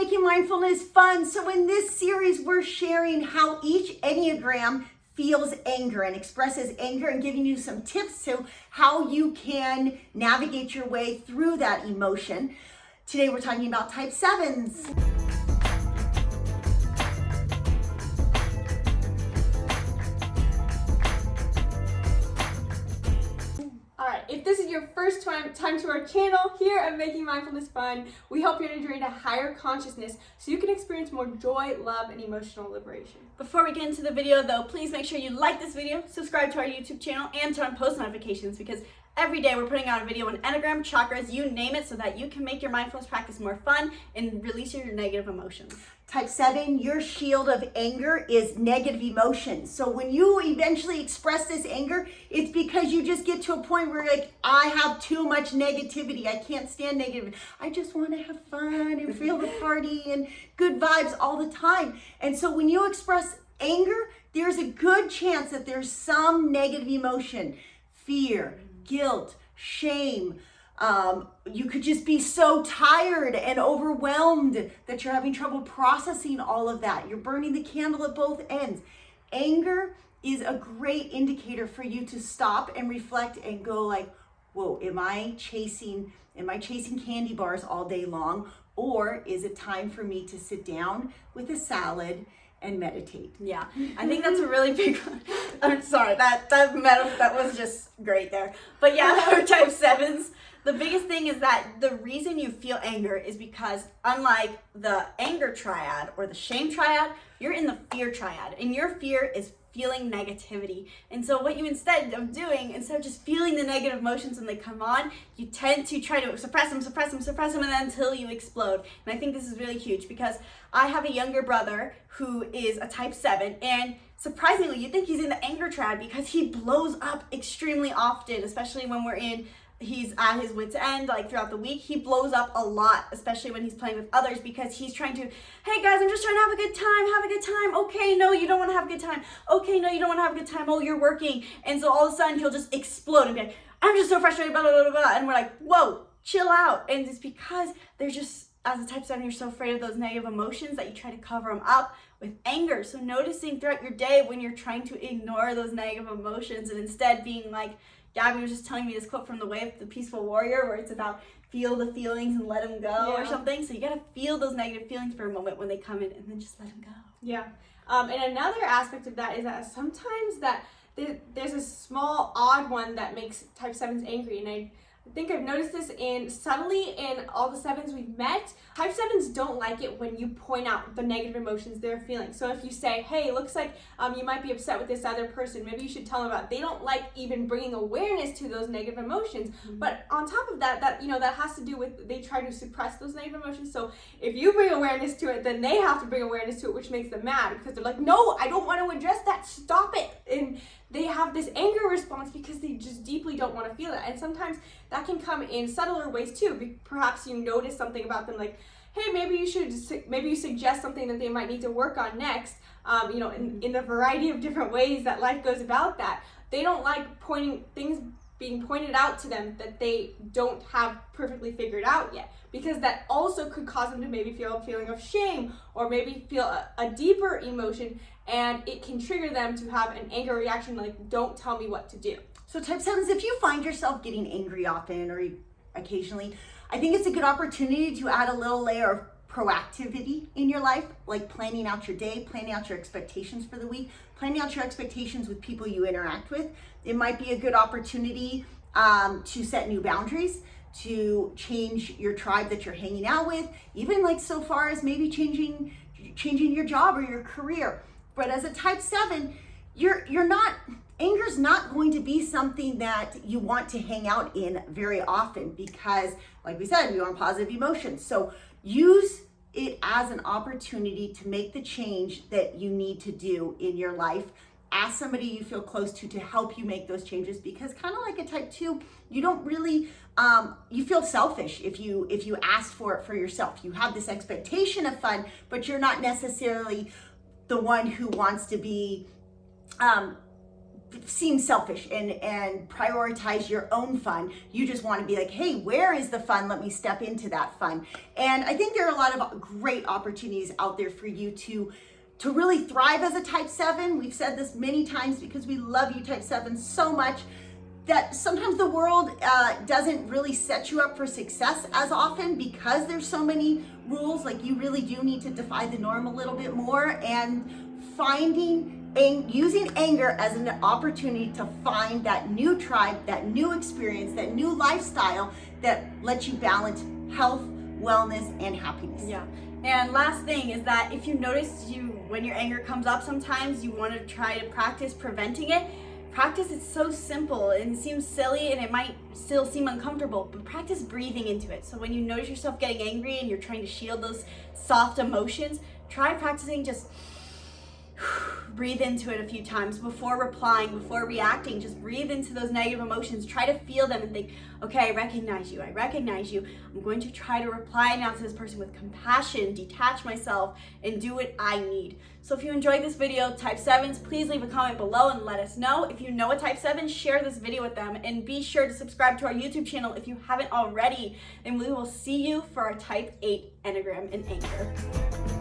making mindfulness fun. So in this series, we're sharing how each Enneagram feels anger and expresses anger, and giving you some tips to how you can navigate your way through that emotion. Today, we're talking about type 7s. If this is your first time to our channel here at Making Mindfulness Fun, we hope you're entering a higher consciousness so you can experience more joy, love, and emotional liberation. Before we get into the video though, please make sure you like this video, subscribe to our YouTube channel, and turn on post notifications, because every day we're putting out a video on Enneagram, chakras, you name it, so that you can make your mindfulness practice more fun and release your negative emotions. Type 7, your shield of anger is negative emotions. So when you eventually express this anger, it's because you just get to a point where you're like, I have too much negativity. I can't stand negative. I just want to have fun and feel the party and good vibes all the time. And so when you express anger, there's a good chance that there's some negative emotion, fear, guilt, shame. You could just be so tired and overwhelmed that you're having trouble processing all of that. You're burning the candle at both ends. Anger is a great indicator for you to stop and reflect and go like, whoa, am I chasing candy bars all day long? Or is it time for me to sit down with a salad and meditate? Yeah, I think that's a really big one. I'm sorry, that was just great there. But yeah, for type 7s, the biggest thing is that the reason you feel anger is because, unlike the anger triad or the shame triad, you're in the fear triad, and your fear is feeling negativity. And so what you instead of doing, instead of just feeling the negative emotions when they come on, you tend to try to suppress them, and then until you explode. And I think this is really huge, because I have a younger brother who is a type 7, and surprisingly, you think he's in the anger triad because he blows up extremely often, especially when he's at his wit's end, like throughout the week. He blows up a lot, especially when he's playing with others, because he's trying to, hey guys, I'm just trying to have a good time. Okay, no, you don't want to have a good time. Okay, no, you don't want to have a good time. Oh, you're working. And so all of a sudden he'll just explode and be like, I'm just so frustrated, blah, blah, blah, blah. And we're like, whoa, chill out. And it's because they're just, as a type 7, you're so afraid of those negative emotions that you try to cover them up with anger. So noticing throughout your day when you're trying to ignore those negative emotions, and instead being like, Gabby was just telling me this quote from The Way of the Peaceful Warrior, where it's about feel the feelings and let them go, or something. So you gotta feel those negative feelings for a moment when they come in, and then just let them go. Yeah. And another aspect of that is that sometimes that there's a small odd one that makes type 7s angry, and I think I've noticed this subtly in all the 7s we've met. Type 7s don't like it when you point out the negative emotions they're feeling. So if you say, hey, it looks like you might be upset with this other person, maybe you should tell them about it. They don't like even bringing awareness to those negative emotions. Mm-hmm. But on top of that has to do with, they try to suppress those negative emotions. So if you bring awareness to it, then they have to bring awareness to it, which makes them mad, because they're like, no, I don't want to address that, stop it. And they have this anger response because they just deeply don't want to feel it. And sometimes that can come in subtler ways too. Perhaps you notice something about them, like, hey, maybe you suggest something that they might need to work on next. In the variety of different ways that life goes about that. They don't like being pointed out to them that they don't have perfectly figured out yet, because that also could cause them to maybe feel a feeling of shame, or maybe feel a deeper emotion, and it can trigger them to have an anger reaction like, don't tell me what to do. So type 7s, if you find yourself getting angry often or occasionally, I think it's a good opportunity to add a little layer of proactivity in your life, like planning out your day, planning out your expectations for the week, planning out your expectations with people you interact with. It might be a good opportunity to set new boundaries, to change your tribe that you're hanging out with, even like so far as maybe changing your job or your career. But as a type 7, anger's not going to be something that you want to hang out in very often, because like we said, we want positive emotions. So use it as an opportunity to make the change that you need to do in your life. Ask somebody you feel close to help you make those changes, because kind of like a type 2, you don't really, you feel selfish if you ask for it for yourself. You have this expectation of fun, but you're not necessarily the one who wants to be seem selfish and prioritize your own fun. You just want to be like, hey, where is the fun? Let me step into that fun. And I think there are a lot of great opportunities out there for you to really thrive as a type 7. We've said this many times because we love you type 7 so much, that sometimes the world doesn't really set you up for success as often because there's so many rules. Like, you really do need to defy the norm a little bit more, and using anger as an opportunity to find that new tribe, that new experience, that new lifestyle that lets you balance health, wellness, and happiness. Yeah. And last thing is that if you notice when your anger comes up, sometimes you want to try to practice preventing it. Practice is so simple and it seems silly and it might still seem uncomfortable, but practice breathing into it. So when you notice yourself getting angry and you're trying to shield those soft emotions, try practicing just breathe into it a few times before replying, before reacting. Just breathe into those negative emotions. Try to feel them and think, okay, I recognize you. I'm going to try to reply now to this person with compassion, detach myself, and do what I need. So if you enjoyed this video, type 7s, please leave a comment below and let us know. If you know a type 7, share this video with them, and be sure to subscribe to our YouTube channel if you haven't already. And we will see you for our type 8 Enneagram and Anger.